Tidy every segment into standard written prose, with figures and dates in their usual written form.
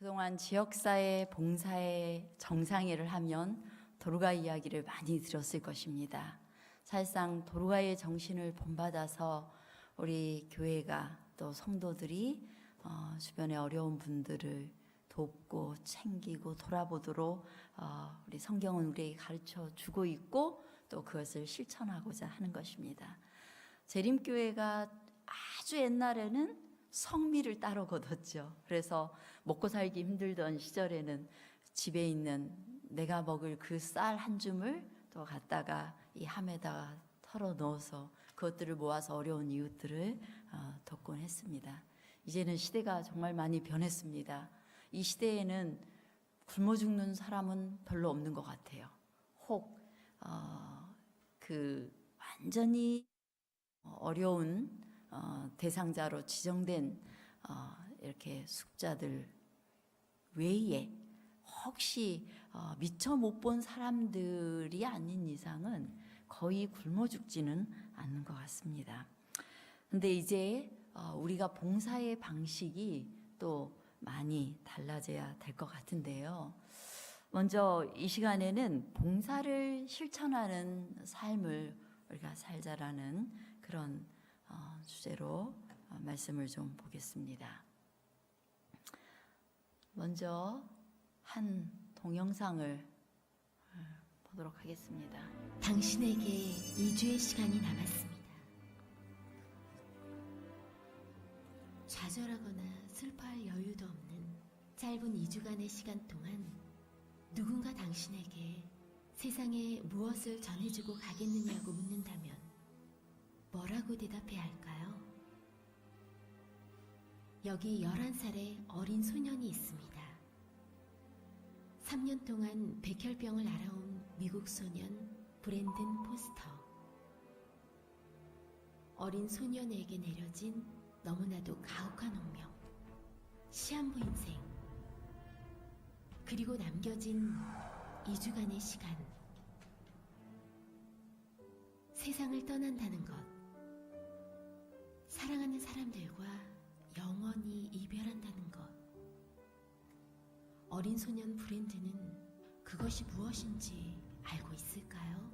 그동안 지역사회 봉사에 정상회를 하면 도르가 이야기를 많이 들었을 것입니다. 사실상 도르가의 정신을 본받아서 우리 교회가 또 성도들이 주변에 어려운 분들을 돕고 챙기고 돌아보도록 우리 성경은 우리에게 가르쳐 주고 있고 또 그것을 실천하고자 하는 것입니다. 재림교회가 아주 옛날에는 성미를 따로 거뒀죠. 그래서 먹고 살기 힘들던 시절에는 집에 있는 내가 먹을 그 쌀 한 줌을 또 갖다가 이 함에다가 털어 넣어서 그것들을 모아서 어려운 이웃들을 돕곤 했습니다. 이제는 시대가 정말 많이 변했습니다. 이 시대에는 굶어 죽는 사람은 별로 없는 것 같아요. 혹 그 완전히 어려운 대상자로 지정된 이렇게 숙자들 외에 혹시 미처 못 본 사람들이 아닌 이상은 거의 굶어 죽지는 않는 것 같습니다. 근데 이제 우리가 봉사의 방식이 또 많이 달라져야 될 것 같은데요. 먼저 이 시간에는 봉사를 실천하는 삶을 우리가 살자라는 그런 주제로 말씀을 좀 보겠습니다. 먼저 한 동영상을 보도록 하겠습니다. 당신에게 2주의 시간이 남았습니다. 좌절하거나 슬퍼할 여유도 없는 짧은 2주간의 시간 동안 누군가 당신에게 세상에 무엇을 전해주고 가겠느냐고 묻는다면 뭐라고 대답해야 할까요? 여기 11살의 어린 소년이 있습니다. 3년 동안 백혈병을 앓아온 미국 소년 브랜든 포스터. 어린 소년에게 내려진 너무나도 가혹한 운명, 시한부 인생, 그리고 남겨진 2주간의 시간. 세상을 떠난다는 것, 사랑하는 사람들과 영원히 이별한다는 것. 어린 소년 브랜드는 그것이 무엇인지 알고 있을까요?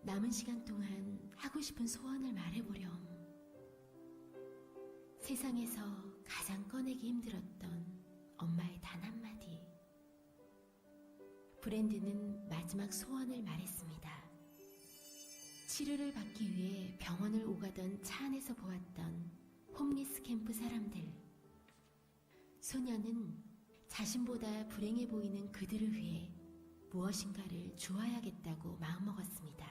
남은 시간 동안 하고 싶은 소원을 말해보렴. 세상에서 가장 꺼내기 힘들었던 엄마의 단 한마디. 브랜드는 마지막 소원을 말했습니다. 치료를 받기 위해 병원을 오가던 차 안에서 보았던 홈리스 캠프 사람들. 소년은 자신보다 불행해 보이는 그들을 위해 무엇인가를 주어야겠다고 마음먹었습니다.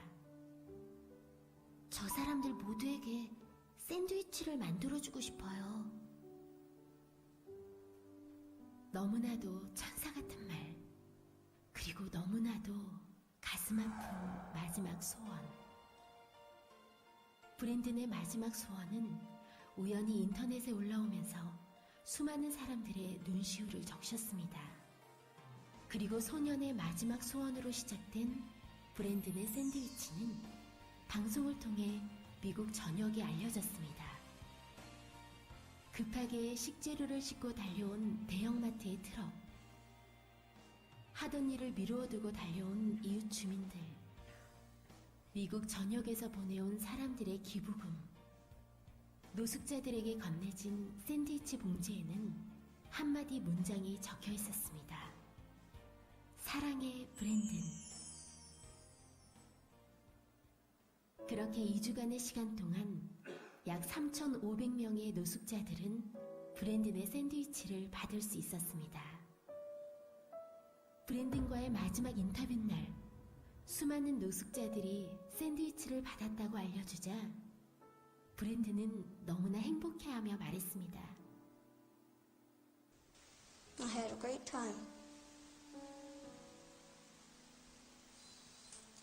저 사람들 모두에게 샌드위치를 만들어주고 싶어요. 너무나도 천사 같은 말, 그리고 너무나도 가슴 아픈 마지막 소원. 브랜든의 마지막 소원은 우연히 인터넷에 올라오면서 수많은 사람들의 눈시울을 적셨습니다. 그리고 소년의 마지막 소원으로 시작된 브랜든의 샌드위치는 방송을 통해 미국 전역에 알려졌습니다. 급하게 식재료를 싣고 달려온 대형마트의 트럭, 하던 일을 미루어 두고 달려온 이웃 주민들, 미국 전역에서 보내온 사람들의 기부금, 노숙자들에게 건네진 샌드위치 봉지에는 한마디 문장이 적혀 있었습니다. 사랑해 브랜든. 그렇게 2주간의 시간 동안 약 3,500명의 노숙자들은 브랜든의 샌드위치를 받을 수 있었습니다. 브랜든과의 마지막 인터뷰 날, 수많은 노숙자들이 샌드위치를 받았다고 알려주자 브랜든은 너무나 행복해하며 말했습니다. I had a great time.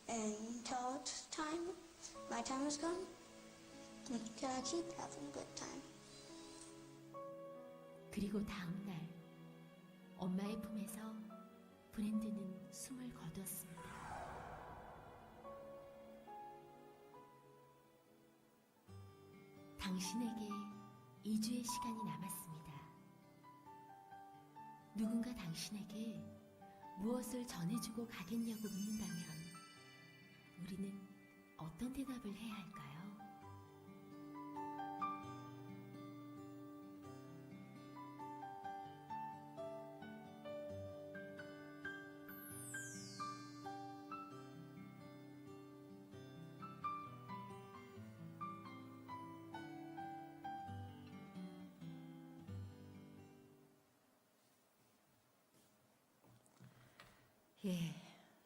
And until it's time, my time is gone, can I keep having a good time? 그리고 다음 날 엄마의 품에서 브랜든은 숨을 거두었습니다. 당신에게 2주의 시간이 남았습니다. 누군가 당신에게 무엇을 전해주고 가겠냐고 묻는다면 우리는 어떤 대답을 해야 할까요? 예,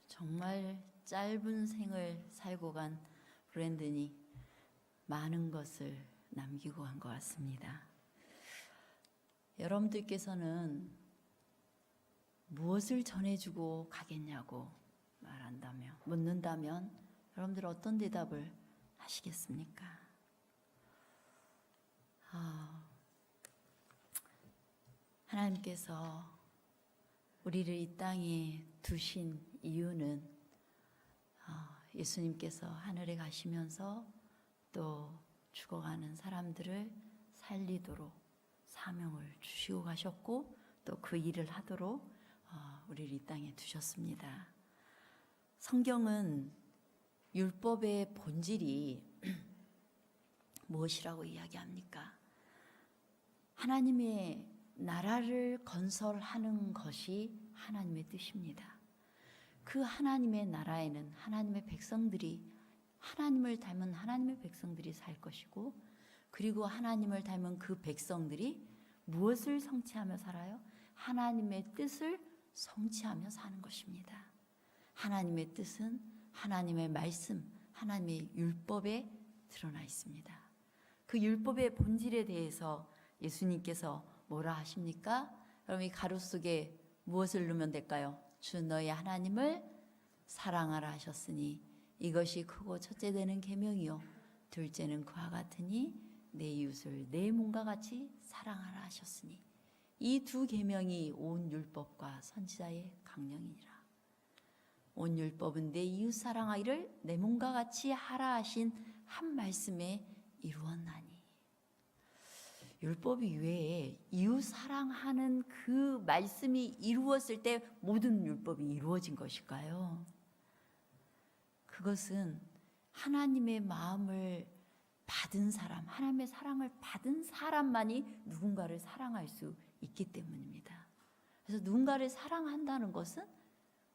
정말 짧은 생을 살고 간 브랜든이 많은 것을 남기고 간 것 같습니다. 여러분들께서는 무엇을 전해주고 가겠냐고 묻는다면 여러분들 어떤 대답을 하시겠습니까? 하나님께서 우리를 이 땅에 두신 이유는 예수님께서 하늘에 가시면서 또 죽어가는 사람들을 살리도록 사명을 주시고 가셨고 또 그 일을 하도록 우리를 이 땅에 두셨습니다. 성경은 율법의 본질이 무엇이라고 이야기합니까? 하나님의 나라를 건설하는 것이 하나님의 뜻입니다. 그 하나님의 나라에는 하나님의 백성들이 하나님을 닮은 하나님의 백성들이 살 것이고 그리고 하나님을 닮은 그 백성들이 무엇을 성취하며 살아요? 하나님의 뜻을 성취하며 사는 것입니다. 하나님의 뜻은 하나님의 말씀, 하나님의 율법에 드러나 있습니다. 그 율법의 본질에 대해서 예수님께서 뭐라 하십니까? 여러분 이 가로 속에 무엇을 넣으면 될까요? 주 너희 하나님을 사랑하라 하셨으니 이것이 크고 첫째 되는 계명이요 둘째는 그와 같으니 내 이웃을 내 몸과 같이 사랑하라 하셨으니 이 두 계명이 온 율법과 선지자의 강령이니라. 온 율법은 내 이웃 사랑하기를 내 몸과 같이 하라 하신 한 말씀에 이루었나니. 율법 이외에 이웃 사랑하는 그 말씀이 이루었을 때 모든 율법이 이루어진 것일까요? 그것은 하나님의 마음을 받은 사람, 하나님의 사랑을 받은 사람만이 누군가를 사랑할 수 있기 때문입니다. 그래서 누군가를 사랑한다는 것은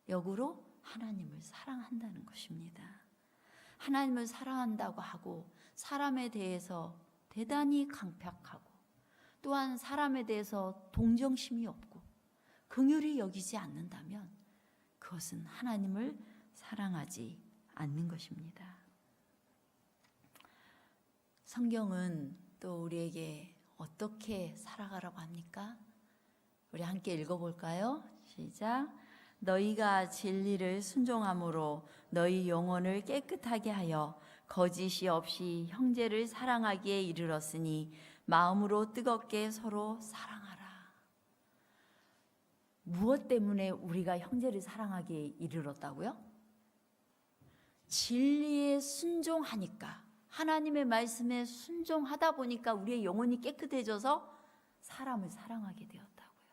역으로 하나님을 사랑한다는 것입니다. 하나님을 사랑한다고 하고 사람에 대해서 대단히 강팍하고 또한 사람에 대해서 동정심이 없고 긍휼히 여기지 않는다면 그것은 하나님을 사랑하지 않는 것입니다. 성경은 또 우리에게 어떻게 살아가라고 합니까? 우리 함께 읽어볼까요? 시작. 너희가 진리를 순종함으로 너희 영혼을 깨끗하게 하여 거짓이 없이 형제를 사랑하기에 이르렀으니 마음으로 뜨겁게 서로 사랑하라. 무엇 때문에 우리가 형제를 사랑하기에 이르렀다고요? 진리에 순종하니까, 하나님의 말씀에 순종하다 보니까 우리의 영혼이 깨끗해져서 사람을 사랑하게 되었다고요.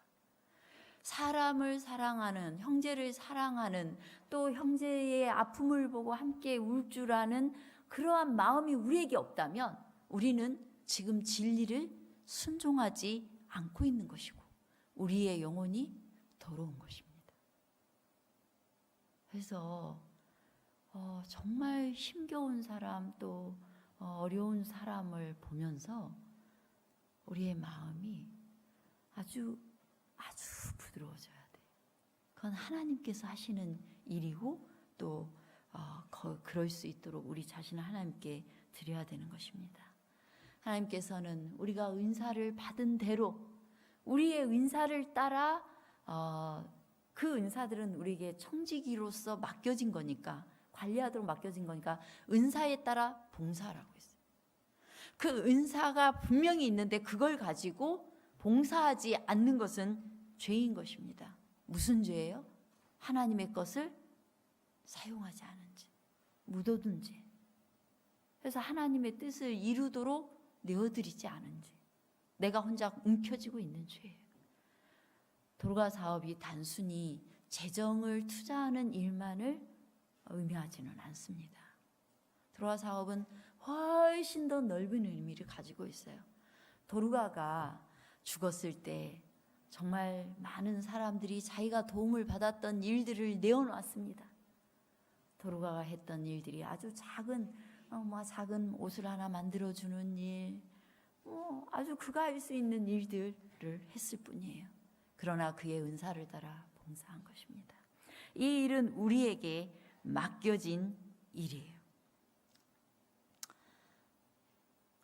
사람을 사랑하는, 형제를 사랑하는, 또 형제의 아픔을 보고 함께 울 줄 아는 그러한 마음이 우리에게 없다면 우리는 지금 진리를 순종하지 않고 있는 것이고 우리의 영혼이 더러운 것입니다. 그래서 정말 힘겨운 사람 또 어려운 사람을 보면서 우리의 마음이 아주 부드러워져야 돼요. 그건 하나님께서 하시는 일이고 또 그럴 수 있도록 우리 자신을 하나님께 드려야 되는 것입니다. 하나님께서는 우리가 은사를 받은 대로 우리의 은사를 따라 그 은사들은 우리에게 청지기로서 맡겨진 거니까, 관리하도록 맡겨진 거니까 은사에 따라 봉사라고 했어요. 그 은사가 분명히 있는데 그걸 가지고 봉사하지 않는 것은 죄인 것입니다. 무슨 죄예요? 하나님의 것을 사용하지 않은 죄, 묻어둔 죄. 그래서 하나님의 뜻을 이루도록 내어드리지 않은 죄, 내가 혼자 움켜쥐고 있는 죄예요. 도로가 사업이 단순히 재정을 투자하는 일만을 의미하지는 않습니다. 도로가 사업은 훨씬 더 넓은 의미를 가지고 있어요. 도로가가 죽었을 때 정말 많은 사람들이 자기가 도움을 받았던 일들을 내어놨습니다. 도로가가 했던 일들이 아주 작은 옷을 하나 만들어주는 일, 아주 그가 할 수 있는 일들을 했을 뿐이에요. 그러나 그의 은사를 따라 봉사한 것입니다. 이 일은 우리에게 맡겨진 일이에요.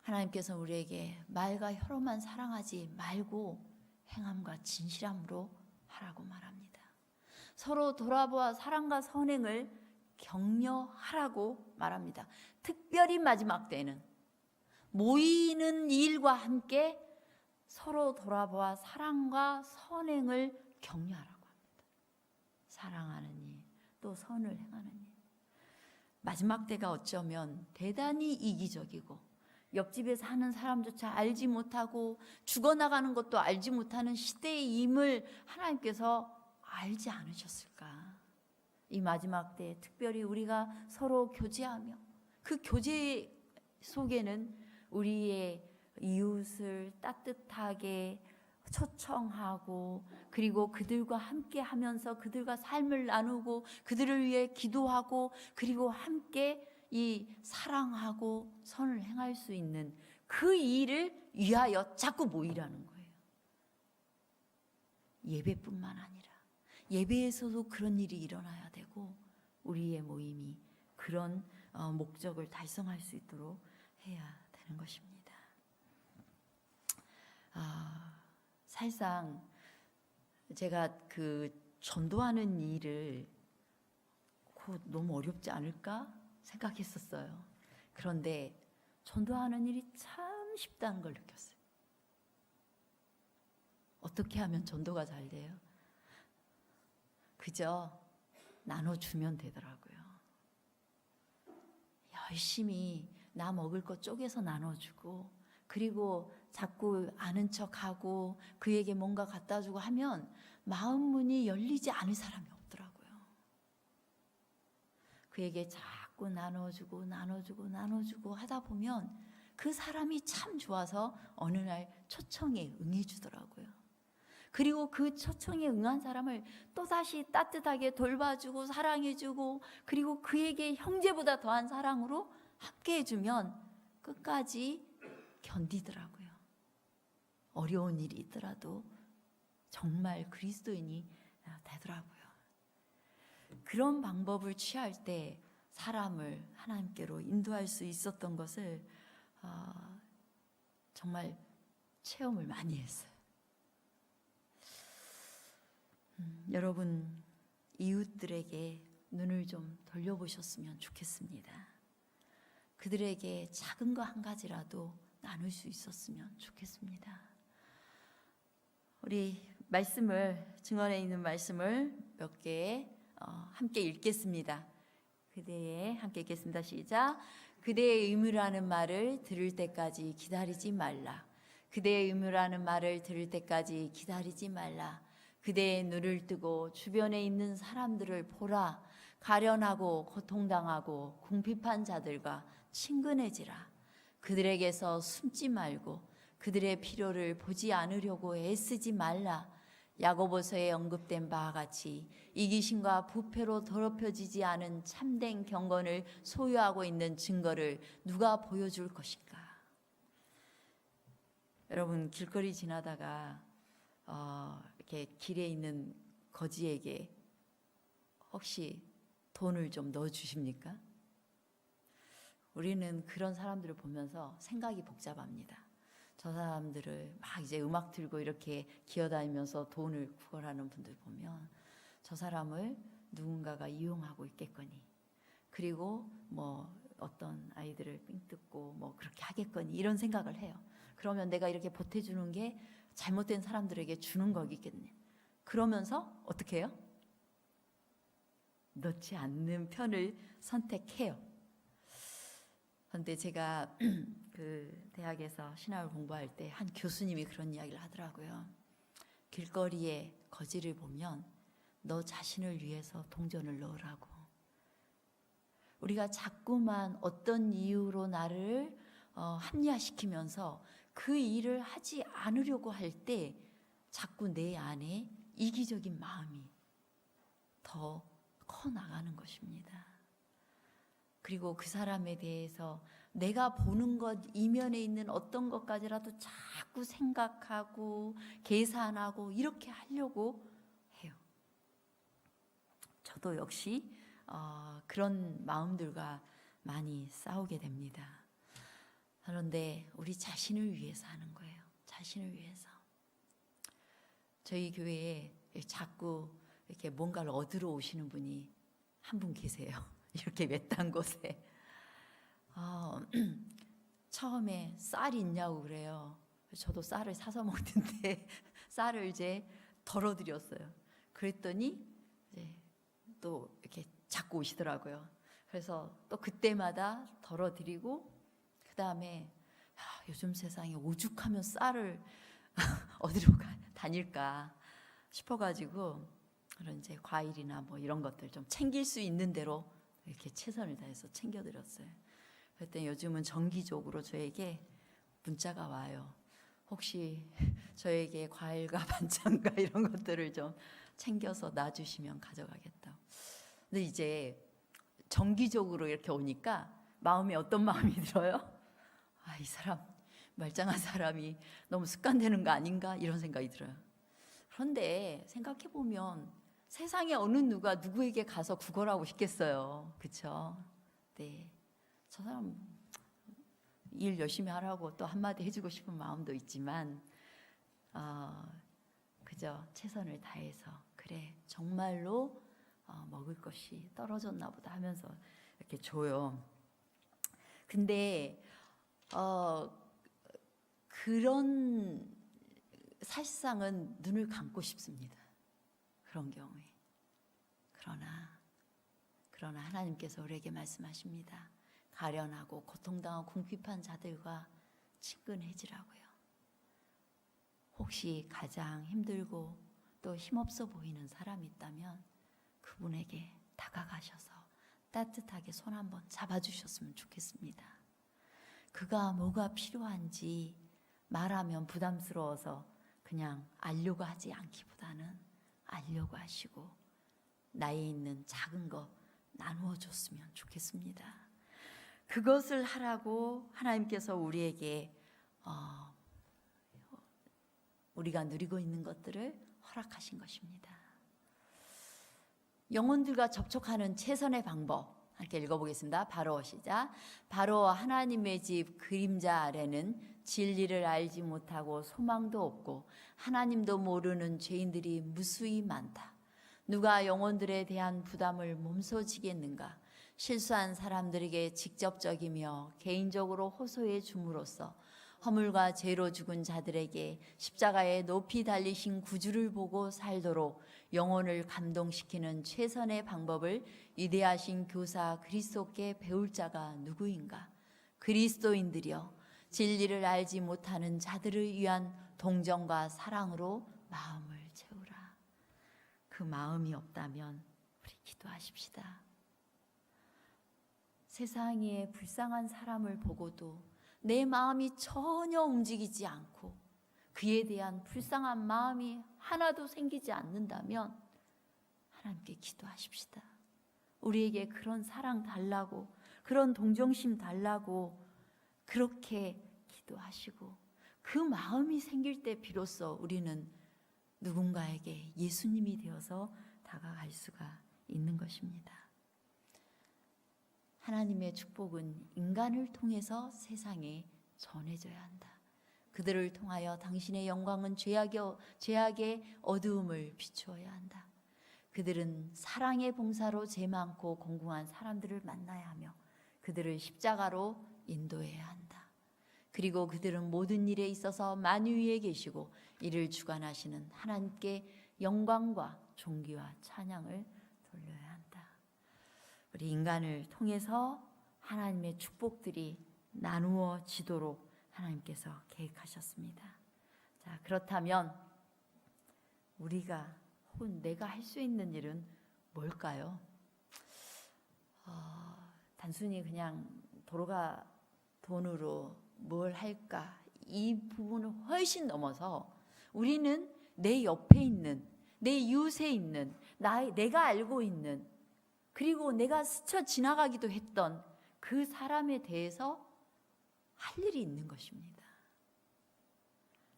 하나님께서 우리에게 말과 혀로만 사랑하지 말고 행함과 진실함으로 하라고 말합니다. 서로 돌아보아 사랑과 선행을 격려하라고 말합니다. 특별히 마지막 때는 모이는 일과 함께 서로 돌아보아 사랑과 선행을 격려하라고 합니다. 사랑하는 일, 또 선을 행하는 일. 마지막 때가 어쩌면 대단히 이기적이고 옆집에 사는 사람조차 알지 못하고 죽어나가는 것도 알지 못하는 시대임을 하나님께서 알지 않으셨을까? 이 마지막 때 특별히 우리가 서로 교제하며 그 교제 속에는 우리의 이웃을 따뜻하게 초청하고 그리고 그들과 함께 하면서 그들과 삶을 나누고 그들을 위해 기도하고 그리고 함께 이 사랑하고 선을 행할 수 있는 그 일을 위하여 자꾸 모이라는 거예요. 예배뿐만 아니라 예배에서도 그런 일이 일어나야 되고 우리의 모임이 그런 목적을 달성할 수 있도록 해야 되는 것입니다. 사실상 제가 그 전도하는 일을 너무 어렵지 않을까 생각했었어요. 그런데 전도하는 일이 참 쉽다는 걸 느꼈어요. 어떻게 하면 전도가 잘 돼요? 그저 나눠주면 되더라고요. 열심히 나 먹을 것 쪼개서 나눠주고 그리고 자꾸 아는 척하고 그에게 뭔가 갖다 주고 하면 마음 문이 열리지 않을 사람이 없더라고요. 그에게 자꾸 나눠주고 하다 보면 그 사람이 참 좋아서 어느 날 초청에 응해주더라고요. 그리고 그 초청에 응한 사람을 또다시 따뜻하게 돌봐주고 사랑해주고 그리고 그에게 형제보다 더한 사랑으로 함께 해주면 끝까지 견디더라고요. 어려운 일이 있더라도 정말 그리스도인이 되더라고요. 그런 방법을 취할 때 사람을 하나님께로 인도할 수 있었던 것을 정말 체험을 많이 했어요. 여러분 이웃들에게 눈을 좀 돌려보셨으면 좋겠습니다. 그들에게 작은 거 한 가지라도 나눌 수 있었으면 좋겠습니다. 우리 말씀을 증언에 있는 말씀을 몇 개 함께 읽겠습니다. 그대의 함께 읽겠습니다. 시작. 그대의 의무라는 말을 들을 때까지 기다리지 말라. 그대의 의무라는 말을 들을 때까지 기다리지 말라. 그대의 눈을 뜨고 주변에 있는 사람들을 보라. 가련하고 고통당하고 궁핍한 자들과 친근해지라. 그들에게서 숨지 말고 그들의 필요를 보지 않으려고 애쓰지 말라. 야고보서에 언급된 바와 같이 이기심과 부패로 더럽혀지지 않은 참된 경건을 소유하고 있는 증거를 누가 보여줄 것인가? 여러분 길거리 지나다가 이렇게 길에 있는 거지에게 혹시 돈을 좀 넣어 주십니까? 우리는 그런 사람들을 보면서 생각이 복잡합니다. 저 사람들을 막 이제 음악 들고 이렇게 기어다니면서 돈을 구걸하는 분들 보면 저 사람을 누군가가 이용하고 있겠거니 그리고 뭐 어떤 아이들을 삥 뜯고 뭐 그렇게 하겠거니 이런 생각을 해요. 그러면 내가 이렇게 보태주는 게 잘못된 사람들에게 주는 거겠네. 그러면서 어떻게 해요? 넣지 않는 편을 선택해요. 그런데 제가 그 대학에서 신학을 공부할 때 한 교수님이 그런 이야기를 하더라고요. 길거리에 거지를 보면 너 자신을 위해서 동전을 넣으라고. 우리가 자꾸만 어떤 이유로 나를 합리화시키면서 그 일을 하지 않으려고 할 때 자꾸 내 안에 이기적인 마음이 더 커 나가는 것입니다. 그리고 그 사람에 대해서 내가 보는 것 이면에 있는 어떤 것까지라도 자꾸 생각하고 계산하고 이렇게 하려고 해요. 저도 역시 그런 마음들과 많이 싸우게 됩니다. 그런데 우리 자신을 위해서 하는 거예요. 자신을 위해서. 저희 교회에 자꾸 이렇게 뭔가를 얻으러 오시는 분이 한 분 계세요. 이렇게 외딴 곳에. 처음에 쌀이 있냐고 그래요. 저도 쌀을 사서 먹는데 쌀을 이제 덜어드렸어요. 그랬더니 이제 또 이렇게 자꾸 오시더라고요. 그래서 또 그때마다 덜어드리고 그 다음에 요즘 세상에 오죽하면 쌀을 어디로 다닐까 싶어가지고 그런 이제 과일이나 뭐 이런 것들 좀 챙길 수 있는 대로 이렇게 최선을 다해서 챙겨드렸어요. 그랬더니 요즘은 정기적으로 저에게 문자가 와요. 혹시 저에게 과일과 반찬과 이런 것들을 좀 챙겨서 놔주시면 가져가겠다. 근데 이제 정기적으로 이렇게 오니까 마음이 어떤 마음이 들어요? 이 사람 말짱한 사람이 너무 습관되는 거 아닌가 이런 생각이 들어요. 그런데 생각해 보면 세상에 어느 누가 누구에게 가서 구걸하고 싶겠어요. 그렇죠? 네, 저 사람 일 열심히 하라고 또 한마디 해주고 싶은 마음도 있지만 그저 최선을 다해서 그래 정말로 먹을 것이 떨어졌나 보다 하면서 이렇게 줘요. 근데 그런 사실상은 눈을 감고 싶습니다. 그런 경우에. 그러나 하나님께서 우리에게 말씀하십니다. 가련하고 고통당하고 궁핍한 자들과 친근해지라고요. 혹시 가장 힘들고 또 힘없어 보이는 사람이 있다면 그분에게 다가가셔서 따뜻하게 손 한번 잡아주셨으면 좋겠습니다. 그가 뭐가 필요한지 말하면 부담스러워서 그냥 알려고 하지 않기보다는 알려고 하시고 나에 있는 작은 거 나누어 줬으면 좋겠습니다. 그것을 하라고 하나님께서 우리에게 우리가 누리고 있는 것들을 허락하신 것입니다. 영혼들과 접촉하는 최선의 방법 함께 읽어보겠습니다. 바로 시작. 바로 하나님의 집 그림자 아래는 진리를 알지 못하고 소망도 없고 하나님도 모르는 죄인들이 무수히 많다. 누가 영혼들에 대한 부담을 몸소 지겠는가? 실수한 사람들에게 직접적이며 개인적으로 호소해 줌으로써 허물과 죄로 죽은 자들에게 십자가에 높이 달리신 구주를 보고 살도록 영혼을 감동시키는 최선의 방법을 위대하신 교사 그리스도께 배울 자가 누구인가? 그리스도인들이여 진리를 알지 못하는 자들을 위한 동정과 사랑으로 마음을 채우라. 그 마음이 없다면 우리 기도하십시다. 세상에 불쌍한 사람을 보고도 내 마음이 전혀 움직이지 않고 그에 대한 불쌍한 마음이 하나도 생기지 않는다면 하나님께 기도하십시다. 우리에게 그런 사랑 달라고, 그런 동정심 달라고 그렇게 기도하시고 그 마음이 생길 때 비로소 우리는 누군가에게 예수님이 되어서 다가갈 수가 있는 것입니다. 하나님의 축복은 인간을 통해서 세상에 전해져야 한다. 그들을 통하여 당신의 영광은 죄악의 어두움을 비추어야 한다. 그들은 사랑의 봉사로 죄 많고 공공한 사람들을 만나야 하며 그들을 십자가로 인도해야 한다. 그리고 그들은 모든 일에 있어서 만유 위에 계시고 이를 주관하시는 하나님께 영광과 존귀와 찬양을 돌려야 한다. 우리 인간을 통해서 하나님의 축복들이 나누어지도록 하나님께서 계획하셨습니다. 자, 그렇다면 우리가 혹은 내가 할 수 있는 일은 뭘까요? 단순히 그냥 도로가 돈으로 뭘 할까? 이 부분을 훨씬 넘어서 우리는 내 옆에 있는, 내 이웃에 있는, 내가 알고 있는, 그리고 내가 스쳐 지나가기도 했던 그 사람에 대해서 할 일이 있는 것입니다.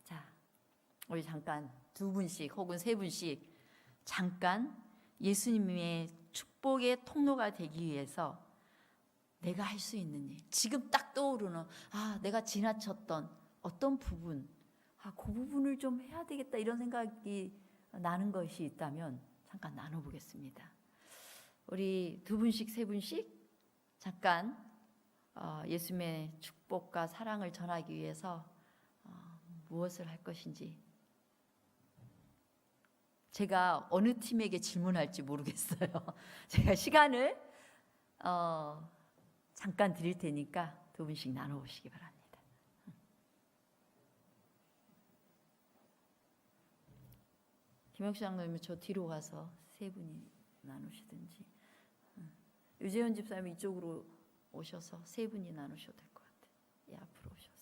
자, 우리 잠깐 두 분씩 혹은 세 분씩 잠깐 예수님의 축복의 통로가 되기 위해서 내가 할 수 있는 일, 지금 딱 떠오르는 내가 지나쳤던 어떤 부분, 그 부분을 좀 해야 되겠다 이런 생각이 나는 것이 있다면 잠깐 나눠보겠습니다. 우리 두 분씩 세 분씩 잠깐 예수님의 축복과 사랑을 전하기 위해서 무엇을 할 것인지, 제가 어느 팀에게 질문할지 모르겠어요. 제가 시간을 잠깐 드릴 테니까 두 분씩 나눠보시기 바랍니다. 김영수 장로님 저 뒤로 가서 세 분이 나누시든지, 유재현 집사님 이쪽으로 오셔서 세 분이 나누셔도 될 것 같아요. 예, 앞으로 오셔서.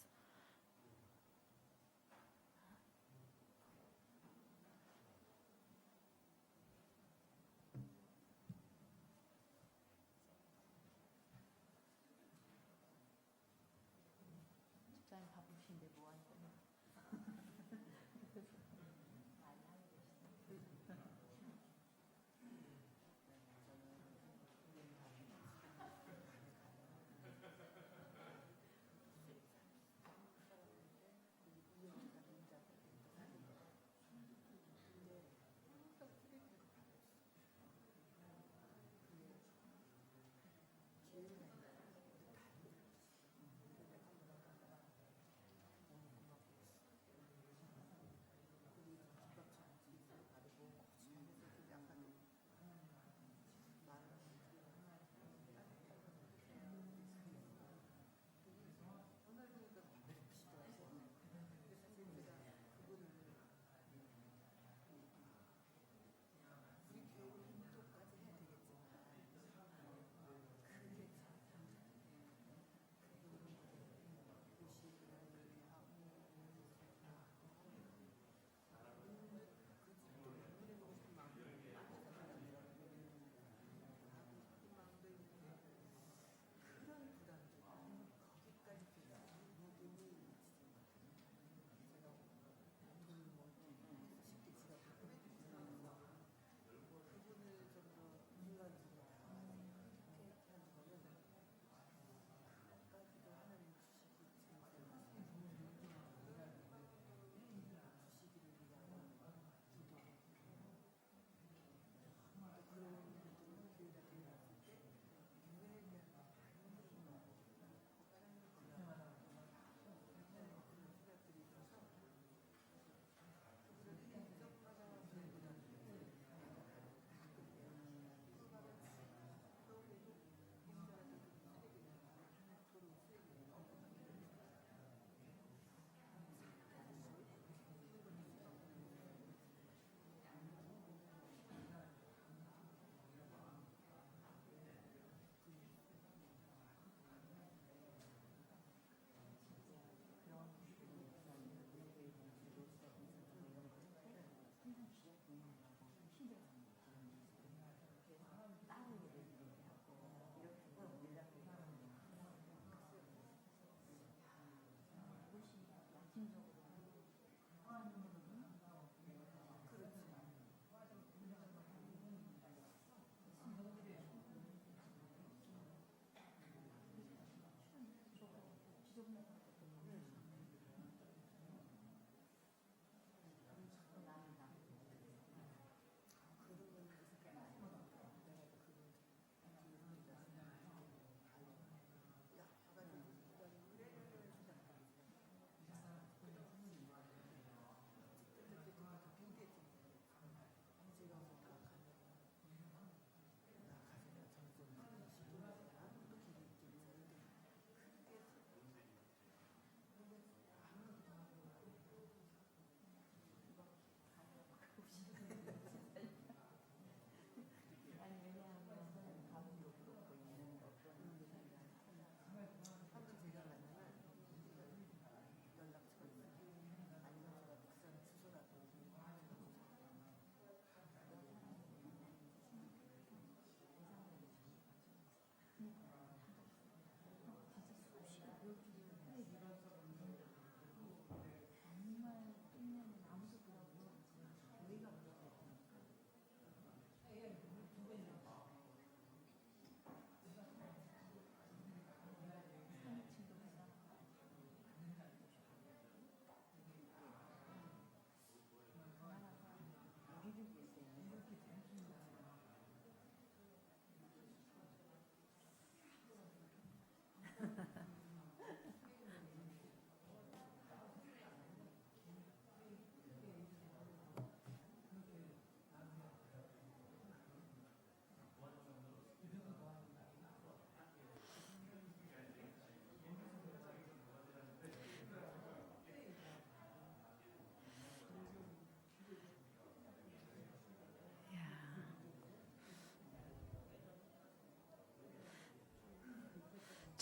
집사님 바쁘신데 뭐 하는 거예요?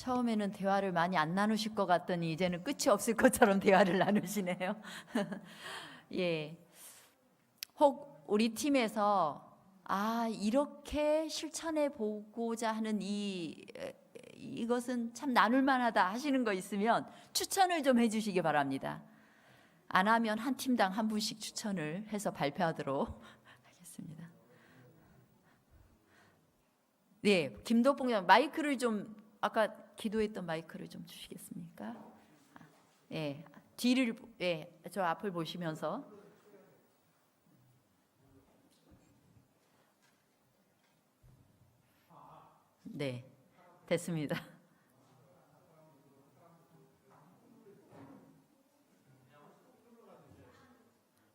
처음에는 대화를 많이 안 나누실 것 같더니 이제는 끝이 없을 것처럼 대화를 나누시네요. 예. 혹 우리 팀에서 이렇게 실천해 보고자 하는 이것은 참 나눌 만하다 하시는 거 있으면 추천을 좀 해주시기 바랍니다. 안 하면 한 팀당 한 분씩 추천을 해서 발표하도록 하겠습니다. 네, 김도봉 장 마이크를 좀 아까 기도했던 마이크를 좀 주시겠습니까? 예, 뒤를 저 앞을 보시면서 네, 됐습니다.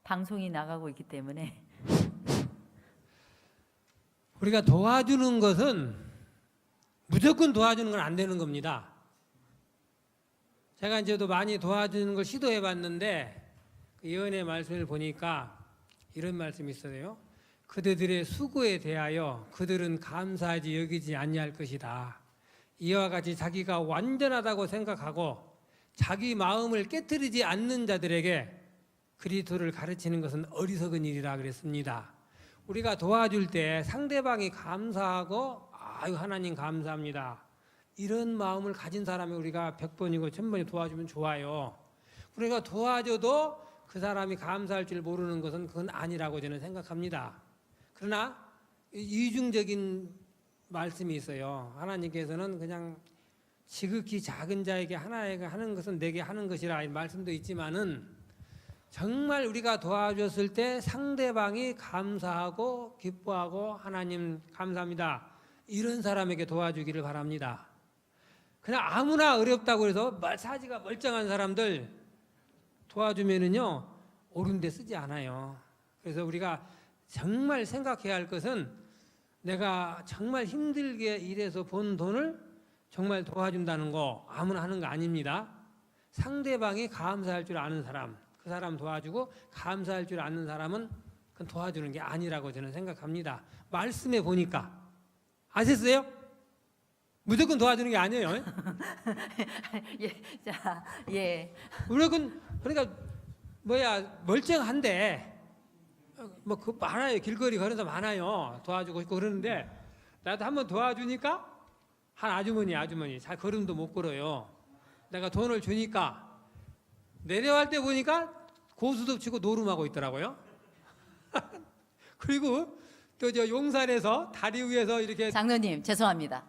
방송이 나가고 있기 때문에 우리가 도와주는 것은 무조건 도와주는 건 안 되는 겁니다. 제가 이제도 많이 도와주는 걸 시도해 봤는데 그 예언의 말씀을 보니까 이런 말씀이 있어요. 그들의 수고에 대하여 그들은 감사하지 여기지 아니할 것이다. 이와 같이 자기가 완전하다고 생각하고 자기 마음을 깨트리지 않는 자들에게 그리스도를 가르치는 것은 어리석은 일이라 그랬습니다. 우리가 도와줄 때 상대방이 감사하고 아유 하나님 감사합니다. 이런 마음을 가진 사람이 우리가 100번이고 1000번이 도와주면 좋아요. 우리가 도와줘도 그 사람이 감사할 줄 모르는 것은 그건 아니라고 저는 생각합니다. 그러나 이중적인 말씀이 있어요. 하나님께서는 그냥 지극히 작은 자에게 하나에게 하는 것은 내게 하는 것이라 이 말씀도 있지만은 정말 우리가 도와줬을 때 상대방이 감사하고 기뻐하고 하나님 감사합니다. 이런 사람에게 도와주기를 바랍니다. 그냥 아무나 어렵다고 해서 사지가 멀쩡한 사람들 도와주면은요 옳은 데 쓰지 않아요. 그래서 우리가 정말 생각해야 할 것은 내가 정말 힘들게 일해서 번 돈을 정말 도와준다는 거 아무나 하는 거 아닙니다. 상대방이 감사할 줄 아는 사람, 그 사람 도와주고 감사할 줄 아는 사람은 그건 도와주는 게 아니라고 저는 생각합니다. 말씀에 보니까 아셨어요? 무조건 도와주는 게 아니에요. 예, 자, 예, 그러니까 멀쩡한데 그 많아요. 길거리 걸어서 많아요. 도와주고 있고 그러는데 나도 한번 도와주니까 한 아주머니 잘 걸음도 못 걸어요. 내가 돈을 주니까 내려갈 때 보니까 고수도 치고 노름하고 있더라고요. 그리고 또 저 용산에서 다리 위에서 이렇게 장로님 죄송합니다.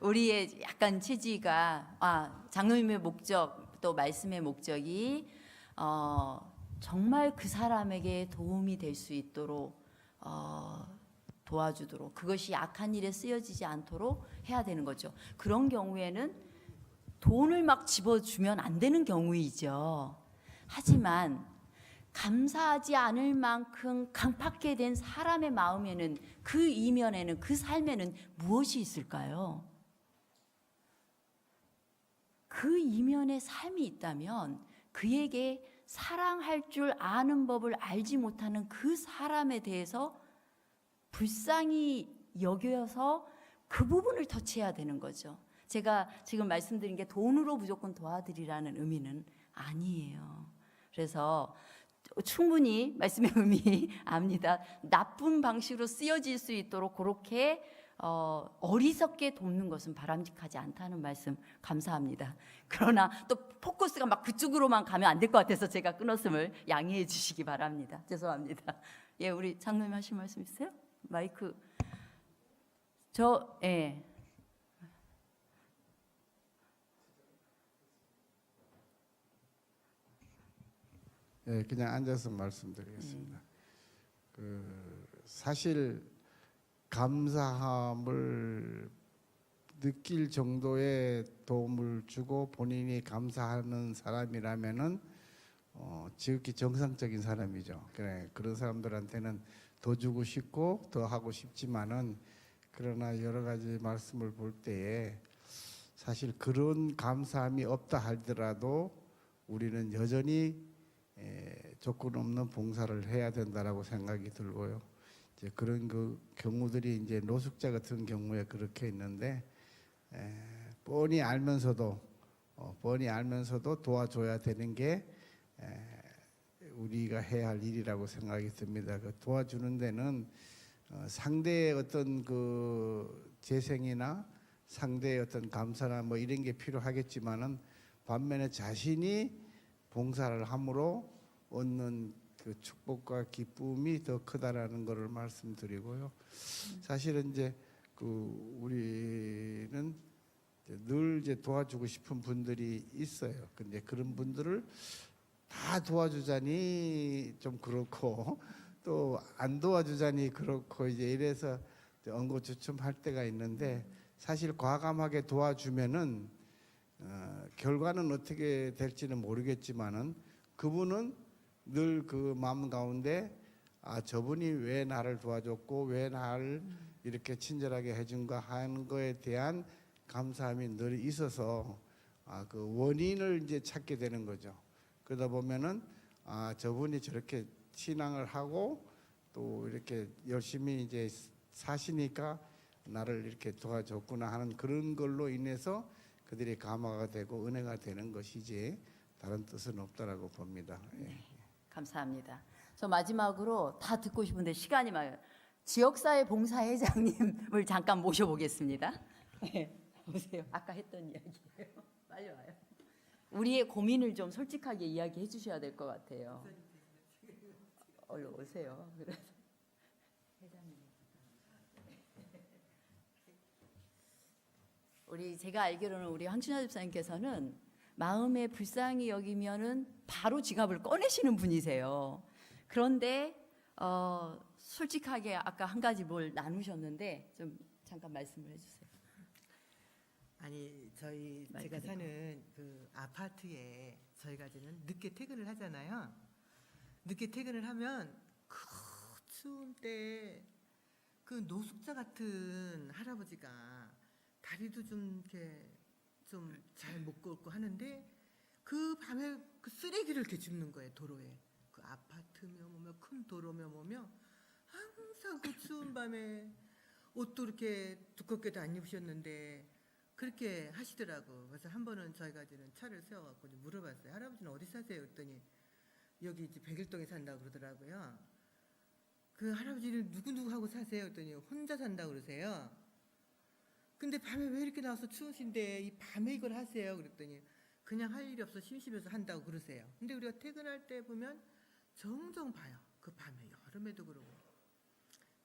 우리의 약간 취지가 장로님의 목적 또 말씀의 목적이 정말 그 사람에게 도움이 될 수 있도록 도와주도록 그것이 악한 일에 쓰여지지 않도록 해야 되는 거죠. 그런 경우에는 돈을 막 집어주면 안 되는 경우이죠. 하지만 감사하지 않을 만큼 강팍게 된 사람의 마음에는 그 이면에는 그 삶에는 무엇이 있을까요? 그 이면에 삶이 있다면 그에게 사랑할 줄 아는 법을 알지 못하는 그 사람에 대해서 불쌍히 여겨서 그 부분을 터치해야 되는 거죠. 제가 지금 말씀드린 게 돈으로 무조건 도와드리라는 의미는 아니에요. 그래서 충분히 말씀의 의미 압니다. 나쁜 방식으로 쓰여질 수 있도록 그렇게 어리석게 돕는 것은 바람직하지 않다는 말씀 감사합니다. 그러나 또 포커스가 막 그쪽으로만 가면 안 될 것 같아서 제가 끊었음을 양해해 주시기 바랍니다. 죄송합니다. 예, 우리 장로님 하실 말씀 있으세요? 마이크 예. 예, 그냥 앉아서 말씀드리겠습니다. 사실 감사함을 느낄 정도의 도움을 주고 본인이 감사하는 사람이라면은 지극히 정상적인 사람이죠. 그런 사람들한테는 더 주고 싶고 더 하고 싶지만은 그러나 여러 가지 말씀을 볼 때에 사실 그런 감사함이 없다 하더라도 우리는 여전히 조건 없는 봉사를 해야 된다라고 생각이 들고요. 이제 그런 그 경우들이 이제 노숙자 같은 경우에 그렇게 있는데 뻔히 알면서도 도와줘야 되는 게 우리가 해야 할 일이라고 생각이 듭니다. 그 도와주는 데는 상대의 어떤 그 재생이나 상대의 어떤 감사나 뭐 이런 게 필요하겠지만은 반면에 자신이 봉사를 함으로 얻는 그 축복과 기쁨이 더 크다라는 것을 말씀드리고요. 사실은 이제 그 우리는 늘 이제 도와주고 싶은 분들이 있어요. 근데 그런 분들을 다 도와주자니 좀 그렇고 또 안 도와주자니 그렇고 이제 이래서 엉거주춤할 때가 있는데 사실 과감하게 도와주면은 결과는 어떻게 될지는 모르겠지만은 그분은 늘 그 마음 가운데 저분이 왜 나를 도와줬고 왜 나를 이렇게 친절하게 해준가 하는 거에 대한 감사함이 늘 있어서 그 원인을 이제 찾게 되는 거죠. 그러다 보면은 저분이 저렇게 신앙을 하고 또 이렇게 열심히 이제 사시니까 나를 이렇게 도와줬구나 하는 그런 걸로 인해서 그들이 감화가 되고 은혜가 되는 것이지 다른 뜻은 없다라고 봅니다. 예. 감사합니다. 저 마지막으로 다 듣고 싶은데 시간이 많아요. 지역사회 봉사회장님을 잠깐 모셔보겠습니다. 네, 오세요. 아까 했던 이야기예요. 빨리 와요. 우리의 고민을 좀 솔직하게 이야기해 주셔야 될 것 같아요. 얼른 오세요. 그래서 회장님. 제가 알기로는 우리 황춘하 집사님께서는 마음에 불쌍히 여기면은 바로 지갑을 꺼내시는 분이세요. 그런데 솔직하게 아까 한 가지 뭘 나누셨는데 좀 잠깐 말씀을 해주세요. 아니 제가 말가 사는 그 아파트에 저희가 이제는 늦게 퇴근을 하잖아요. 늦게 퇴근을 하면 그 추운 때 그 노숙자 같은 할아버지가 다리도 좀 이렇게 좀 잘 못 걷고 하는데 그 밤에 그 쓰레기를 이렇게 줍는 거예요. 도로에. 그 아파트며 뭐며 큰 도로며 뭐며 항상 그 추운 밤에 옷도 이렇게 두껍게도 안 입으셨는데 그렇게 하시더라고. 그래서 한 번은 저희가 이제는 차를 세워갖고 물어봤어요. 할아버지는 어디 사세요? 그랬더니 여기 이제 백일동에 산다고 그러더라고요. 그 할아버지를 누구하고 사세요? 그랬더니 혼자 산다고 그러세요. 근데 밤에 왜 이렇게 나와서 추우신데 이 밤에 이걸 하세요? 그랬더니 그냥 할 일이 없어 심심해서 한다고 그러세요. 근데 우리가 퇴근할 때 보면 종종 봐요. 그 밤에 여름에도 그러고.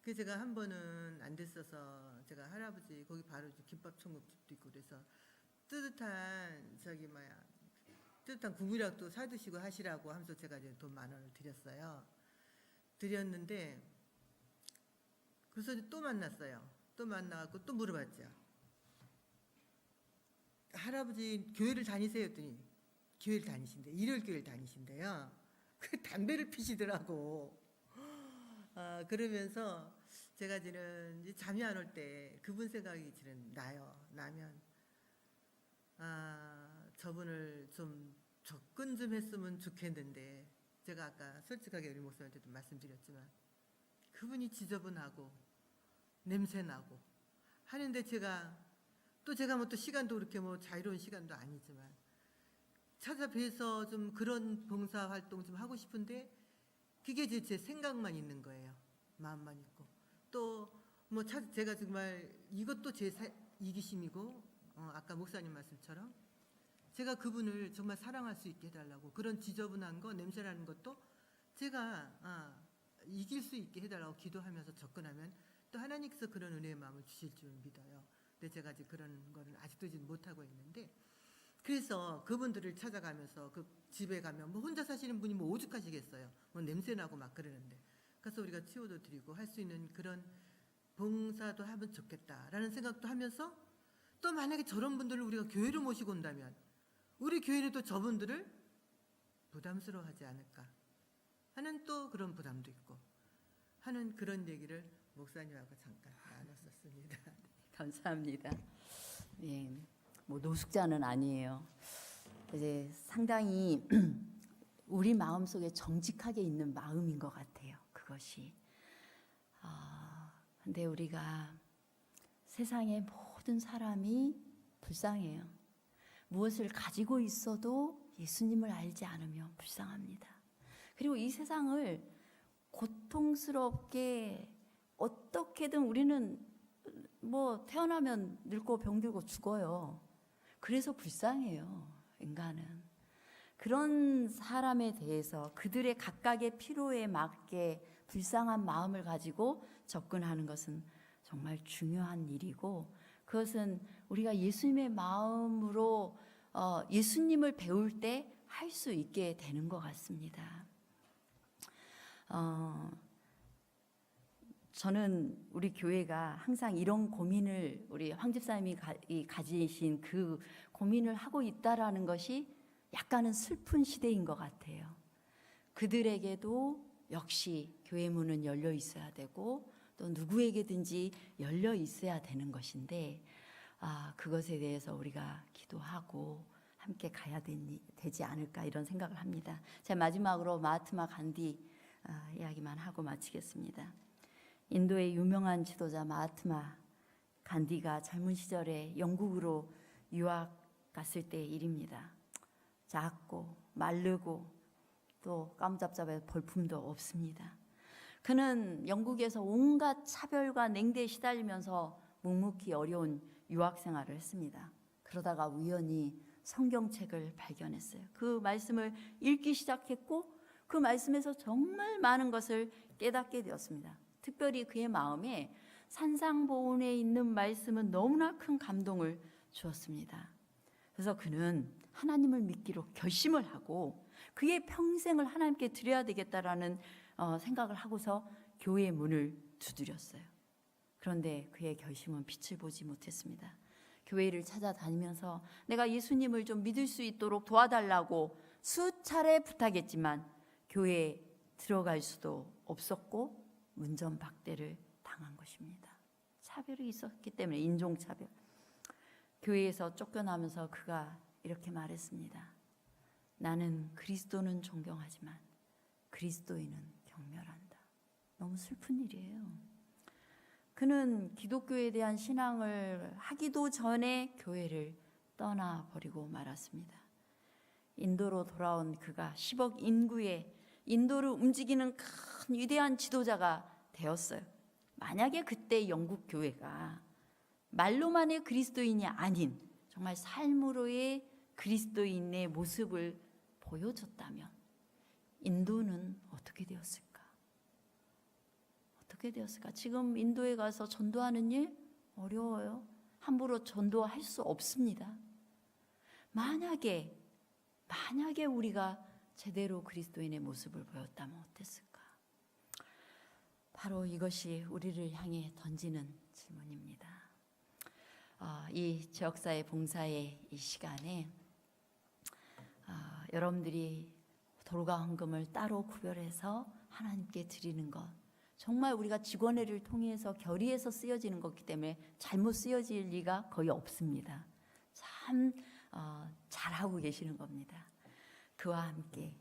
그래서 제가 한 번은 안 됐어서 제가 할아버지 거기 바로 김밥 천국집도 있고 그래서 뜨뜻한 뜨뜻한 국이라도 또 사드시고 하시라고 하면서 제가 이제 돈 10,000원을 드렸어요. 드렸는데 그래서 또 만났어요. 또 만나갖고 또 물어봤죠. 할아버지 교회를 다니세요? 했더니 교회를 다니신대. 일요일 교회를 다니신대요. 그 담배를 피시더라고. 그러면서 제가 이제 잠이 안 올 때 그분 생각이 나면 저분을 좀 접근 좀 했으면 좋겠는데 제가 아까 솔직하게 우리 목사님한테도 말씀드렸지만 그분이 지저분하고 냄새나고 하는데 제가 뭐 또 시간도 그렇게 뭐 자유로운 시간도 아니지만 찾아뵈서 좀 그런 봉사 활동 좀 하고 싶은데 그게 이제 제 생각만 있는 거예요. 마음만 있고 또 뭐 제가 정말 이것도 제 이기심이고 아까 목사님 말씀처럼 제가 그분을 정말 사랑할 수 있게 해달라고 그런 지저분한 거 냄새나는 것도 제가 이길 수 있게 해달라고 기도하면서 접근하면 또 하나님께서 그런 은혜의 마음을 주실 줄 믿어요. 근데 제가 이제 그런 거는 아직도 못하고 있는데 그래서 그분들을 찾아가면서 그 집에 가면 뭐 혼자 사시는 분이 뭐 오죽하시겠어요. 뭐 냄새나고 막 그러는데 가서 우리가 치워도 드리고 할 수 있는 그런 봉사도 하면 좋겠다라는 생각도 하면서 또 만약에 저런 분들을 우리가 교회로 모시고 온다면 우리 교회는 또 저분들을 부담스러워하지 않을까 하는 또 그런 부담도 있고 하는 그런 얘기를 목사님하고 잠깐 나눴었습니다. 감사합니다. 예, 뭐 노숙자는 아니에요. 이제 상당히 우리 마음 속에 정직하게 있는 마음인 것 같아요. 그것이 근데 우리가 세상의 모든 사람이 불쌍해요. 무엇을 가지고 있어도 예수님을 알지 않으면 불쌍합니다. 그리고 이 세상을 고통스럽게 어떻게든 우리는 뭐 태어나면 늙고 병들고 죽어요. 그래서 불쌍해요, 인간은. 그런 사람에 대해서 그들의 각각의 필요에 맞게 불쌍한 마음을 가지고 접근하는 것은 정말 중요한 일이고, 그것은 우리가 예수님의 마음으로 예수님을 배울 때 할 수 있게 되는 것 같습니다. 저는 우리 교회가 항상 이런 고민을, 우리 황 집사님이 가지신 그 고민을 하고 있다라는 것이 약간은 슬픈 시대인 것 같아요. 그들에게도 역시 교회 문은 열려 있어야 되고 또 누구에게든지 열려 있어야 되는 것인데, 그것에 대해서 우리가 기도하고 함께 가야 되지 않을까, 이런 생각을 합니다. 제가 마지막으로 마하트마 간디 이야기만 하고 마치겠습니다. 인도의 유명한 지도자 마하트마 간디가 젊은 시절에 영국으로 유학 갔을 때의 일입니다. 작고 마르고 또 깜잡잡해 볼품도 없습니다. 그는 영국에서 온갖 차별과 냉대에 시달리면서 묵묵히 어려운 유학 생활을 했습니다. 그러다가 우연히 성경책을 발견했어요. 그 말씀을 읽기 시작했고 그 말씀에서 정말 많은 것을 깨닫게 되었습니다. 특별히 그의 마음에 산상보훈에 있는 말씀은 너무나 큰 감동을 주었습니다. 그래서 그는 하나님을 믿기로 결심을 하고 그의 평생을 하나님께 드려야 되겠다라는 생각을 하고서 교회의 문을 두드렸어요. 그런데 그의 결심은 빛을 보지 못했습니다. 교회를 찾아다니면서 내가 예수님을 좀 믿을 수 있도록 도와달라고 수차례 부탁했지만 교회에 들어갈 수도 없었고 문전박대를 당한 것입니다. 차별이 있었기 때문에, 인종차별. 교회에서 쫓겨나면서 그가 이렇게 말했습니다. 나는 그리스도는 존경하지만 그리스도인은 경멸한다. 너무 슬픈 일이에요. 그는 기독교에 대한 신앙을 하기도 전에 교회를 떠나버리고 말았습니다. 인도로 돌아온 그가 10억 인구의 인도를 움직이는 큰 위대한 지도자가 되었어요. 만약에 그때 영국 교회가 말로만의 그리스도인이 아닌 정말 삶으로의 그리스도인의 모습을 보여줬다면 인도는 어떻게 되었을까? 어떻게 되었을까? 지금 인도에 가서 전도하는 일 어려워요. 함부로 전도할 수 없습니다. 만약에 우리가 제대로 그리스도인의 모습을 보였다면 어땠을까? 바로 이것이 우리를 향해 던지는 질문입니다. 이 지역사회 봉사의 이 시간에 여러분들이 돌과 헌금을 따로 구별해서 하나님께 드리는 것, 정말 우리가 직원회를 통해서 결의해서 쓰여지는 것이기 때문에 잘못 쓰여질 리가 거의 없습니다. 참 잘하고 계시는 겁니다. 그와 함께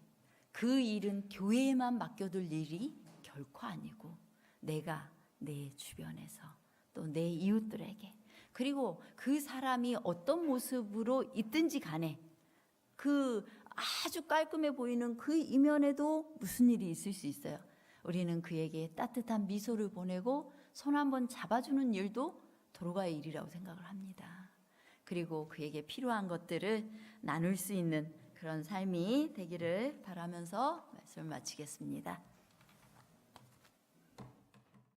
그 일은 교회에만 맡겨둘 일이 결코 아니고 내가 내 주변에서 또 내 이웃들에게, 그리고 그 사람이 어떤 모습으로 있든지 간에 그 아주 깔끔해 보이는 그 이면에도 무슨 일이 있을 수 있어요. 우리는 그에게 따뜻한 미소를 보내고 손 한번 잡아주는 일도 도로가의 일이라고 생각을 합니다. 그리고 그에게 필요한 것들을 나눌 수 있는 그런 삶이 되기를 바라면서 말씀을 마치겠습니다.